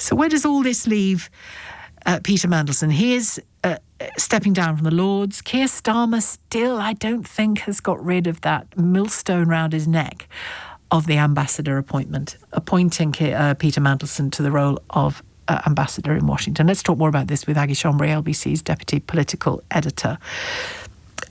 So where does all this leave Peter Mandelson? He is stepping down from the Lords. Keir Starmer still, I don't think, has got rid of that millstone round his neck of the ambassador appointment, appointing Peter Mandelson to the role of ambassador in Washington. Let's talk more about this with Aggie Chambray, LBC's deputy political editor.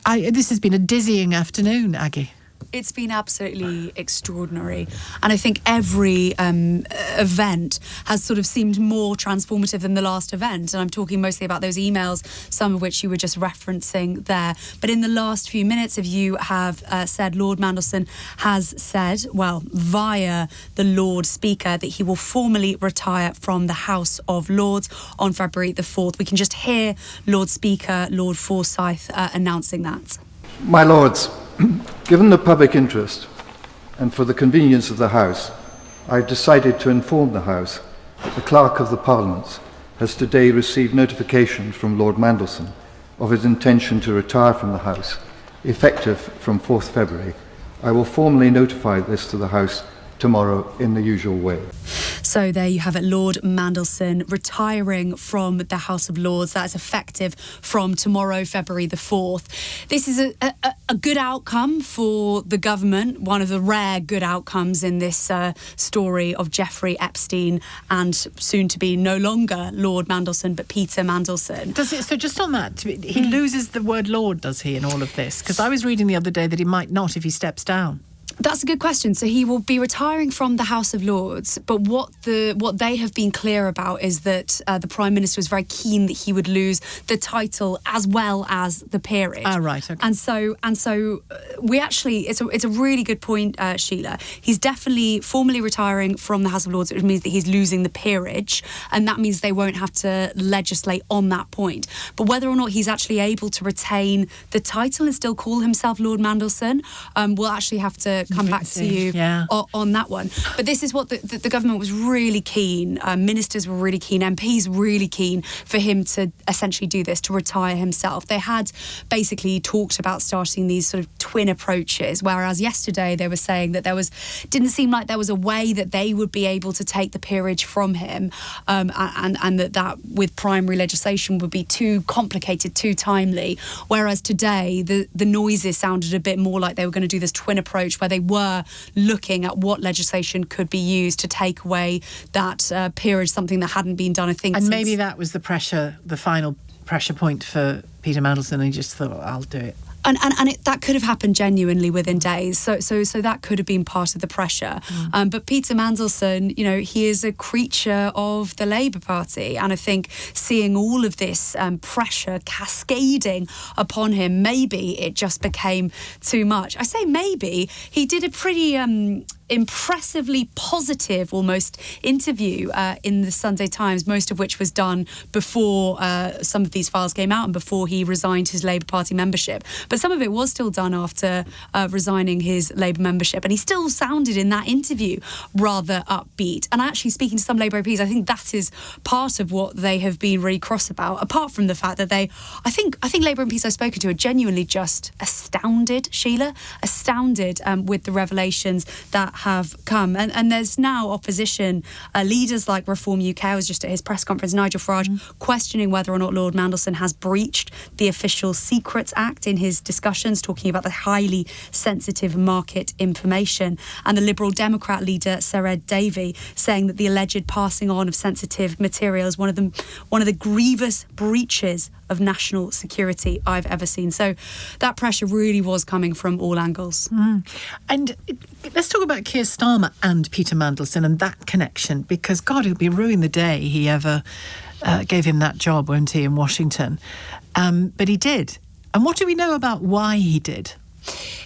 This has been a dizzying afternoon, Aggie. It's been absolutely extraordinary. And I think every event has sort of seemed more transformative than the last event. And I'm talking mostly about those emails, some of which you were just referencing there. But in the last few minutes, if you have said, Lord Mandelson has said, well, via the Lord Speaker, that he will formally retire from the House of Lords on February the 4th. We can just hear Lord Speaker, Lord Forsyth, announcing that. My Lords, given the public interest and for the convenience of the House, I have decided to inform the House that the Clerk of the Parliament has today received notification from Lord Mandelson of his intention to retire from the House, effective from 4th February. I will formally notify this to the House tomorrow in the usual way. So there you have it, Lord Mandelson retiring from the House of Lords. That is effective from tomorrow, February the 4th. This is a good outcome for the government, one of the rare good outcomes in this story of Jeffrey Epstein and soon to be no longer Lord Mandelson, but Peter Mandelson. Does it? So just on that, he loses the word Lord, does he, in all of this? Because I was reading the other day that he might not if he steps down. That's a good question. So he will be retiring from the House of Lords, but what they have been clear about is that the Prime Minister was very keen that he would lose the title as well as the peerage. Ah, right. Okay. And so we actually, it's a really good point, Sheila. He's definitely formally retiring from the House of Lords, which means that he's losing the peerage, and that means they won't have to legislate on that point. But whether or not he's actually able to retain the title and still call himself Lord Mandelson, we'll actually have to come back to you on that one. But this is what the government was really keen, ministers were really keen, MPs really keen for him to essentially do this, to retire himself. They had basically talked about starting these sort of twin approaches, whereas yesterday they were saying that didn't seem like there was a way that they would be able to take the peerage from him, and that with primary legislation would be too complicated, too timely, whereas today the noises sounded a bit more like they were going to do this twin approach where they were looking at what legislation could be used to take away that peerage, something that hadn't been done, I think. And maybe that was the final pressure point for Peter Mandelson, and he just thought, I'll do it. And that could have happened genuinely within days. So that could have been part of the pressure. But Peter Mandelson, he is a creature of the Labour Party. And I think seeing all of this pressure cascading upon him, maybe it just became too much. I say maybe. He did a pretty impressively positive almost interview in the Sunday Times, most of which was done before some of these files came out and before he resigned his Labour Party membership. But some of it was still done after resigning his Labour membership, and he still sounded in that interview rather upbeat. And actually, speaking to some Labour MPs, I think that is part of what they have been really cross about, apart from the fact that I think Labour MPs I've spoken to are genuinely just astounded, Sheila, with the revelations that have come. And there's now opposition leaders like Reform UK, I was just at his press conference, Nigel Farage, questioning whether or not Lord Mandelson has breached the Official Secrets Act in his discussions, talking about the highly sensitive market information. And the Liberal Democrat leader, Sir Ed Davey, saying that the alleged passing on of sensitive material is one of the grievous breaches of national security I've ever seen. So that pressure really was coming from all angles. And let's talk about Keir Starmer and Peter Mandelson and that connection, because God, he'll be ruining the day he ever gave him that job, won't he, in Washington? But he did. And what do we know about why he did?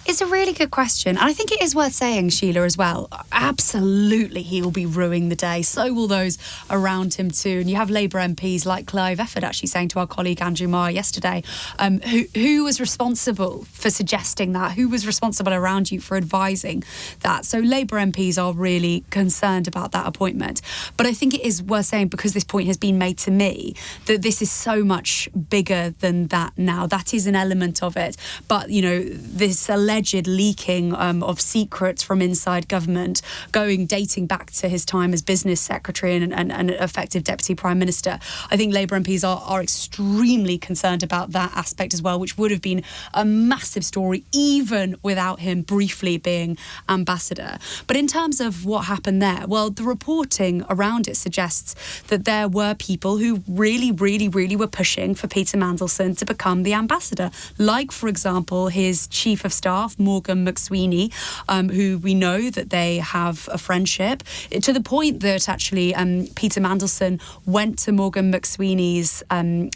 It's a really good question. And I think it is worth saying, Sheila, as well, absolutely he will be ruining the day. So will those around him too. And you have Labour MPs like Clive Efford actually saying to our colleague Andrew Marr yesterday, who was responsible for suggesting that? Who was responsible around you for advising that? So Labour MPs are really concerned about that appointment. But I think it is worth saying, because this point has been made to me, that this is so much bigger than that now. That is an element of it. But, this alleged leaking of secrets from inside government, dating back to his time as business secretary and effective deputy prime minister. I think Labour MPs are extremely concerned about that aspect as well, which would have been a massive story even without him briefly being ambassador. But in terms of what happened there, well, the reporting around it suggests that there were people who really were pushing for Peter Mandelson to become the ambassador, like, for example, his chief of staff, Morgan McSweeney, who we know that they have a friendship, to the point that actually Peter Mandelson went to Morgan McSweeney's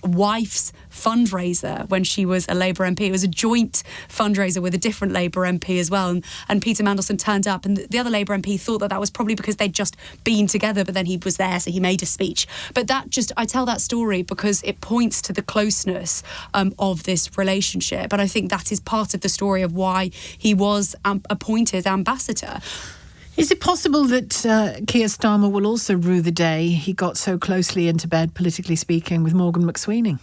wife's fundraiser when she was a Labour MP. It was a joint fundraiser with a different Labour MP as well, and Peter Mandelson turned up, and the other Labour MP thought that was probably because they'd just been together, but then he was there, so he made a speech. But I tell that story because it points to the closeness of this relationship, and I think that is part of the story of why he was appointed ambassador. Is it possible that Keir Starmer will also rue the day he got so closely into bed, politically speaking, with Morgan McSweeney?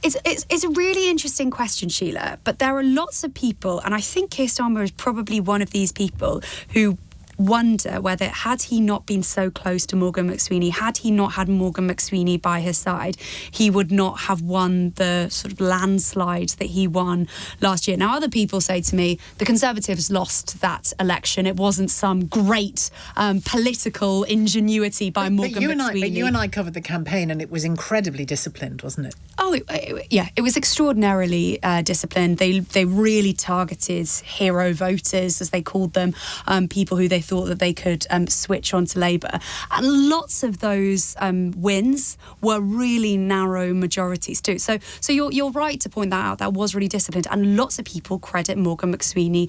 It's a really interesting question, Sheila, but there are lots of people, and I think Keir Starmer is probably one of these people, who wonder whether, had he not been so close to Morgan McSweeney, had he not had Morgan McSweeney by his side, he would not have won the sort of landslide that he won last year. Now, other people say to me, the Conservatives lost that election. It wasn't some great political ingenuity by Morgan McSweeney. But you and I covered the campaign, and it was incredibly disciplined, wasn't it? Oh, it was extraordinarily disciplined. They really targeted hero voters, as they called them, people who they thought that they could switch onto Labour. And lots of those wins were really narrow majorities too. So you're right to point that out. That was really disciplined, and lots of people credit Morgan McSweeney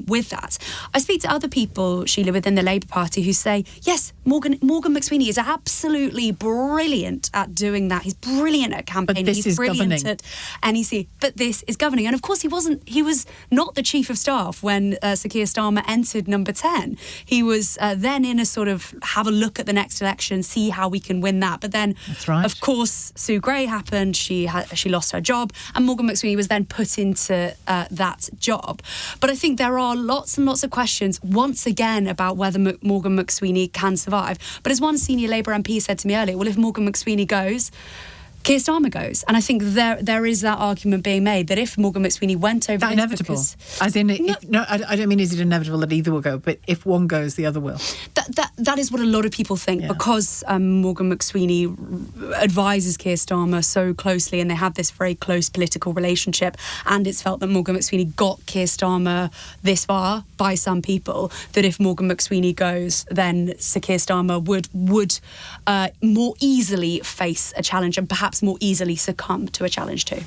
with that. I speak to other people, Sheila, within the Labour Party who say, yes, Morgan McSweeney is absolutely brilliant at doing that. He's brilliant at campaigning. But this is brilliant governing. At NEC. But this is governing. And of course he was not the chief of staff when Sir Keir Starmer entered number 10. He was then in a sort of have a look at the next election, see how we can win that. But then, that's right, of course, Sue Gray happened. She lost her job, and Morgan McSweeney was then put into that job. But I think there are lots and lots of questions, once again, about whether Morgan McSweeney can survive. But as one senior Labour MP said to me earlier, well, if Morgan McSweeney goes, Keir Starmer goes. And I think there is that argument being made that if Morgan McSweeney went over... That inevitable? As in, I don't mean is it inevitable that either will go, but if one goes, the other will. That is what a lot of people think, yeah. Because Morgan McSweeney advises Keir Starmer so closely, and they have this very close political relationship, and it's felt that Morgan McSweeney got Keir Starmer this far by some people, that if Morgan McSweeney goes, then Sir Keir Starmer would more easily face a challenge, and perhaps more easily succumb to a challenge too.